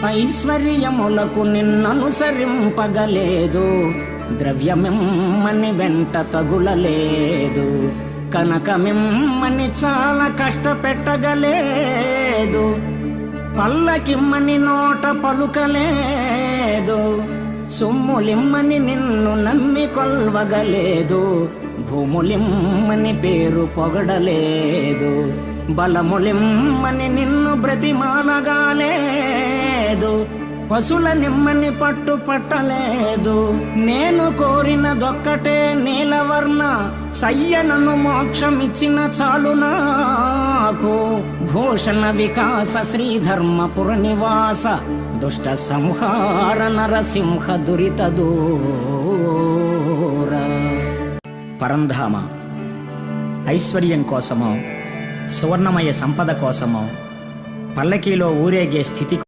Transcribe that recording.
ఐశ్వర్యములకు నిన్ననుసరింపగలేదు, ద్రవ్యమిమ్మని వెంట తగులలేదు, కనకమిమ్మని చాలా కష్టపెట్టగలేదు, పల్లకిమ్మని నోట పలుకలేదు, సొమ్ములిమ్మని నిన్ను నమ్మి కొల్వగలేదు, భూములిమ్మని పేరు పొగడలేదు, బలములిమ్మని నిన్ను బ్రతిమాలగాలేదు, పశుల నిమ్మని పట్టలేదు. నేను కోరినదొక్కటే నీలవర్ణ, సయ్యనను మోక్షమిచ్చిన చాలు నాకు. భూషణ వికాస శ్రీధర్మపుర నివాస, దుష్ట సంహార నరసింహ దురిత దూర. పరంధామ ఐశ్వర్యం కోసమో, సువర్ణమయ సంపద కోసమో, పల్లకీలో ఊరేగే స్థితి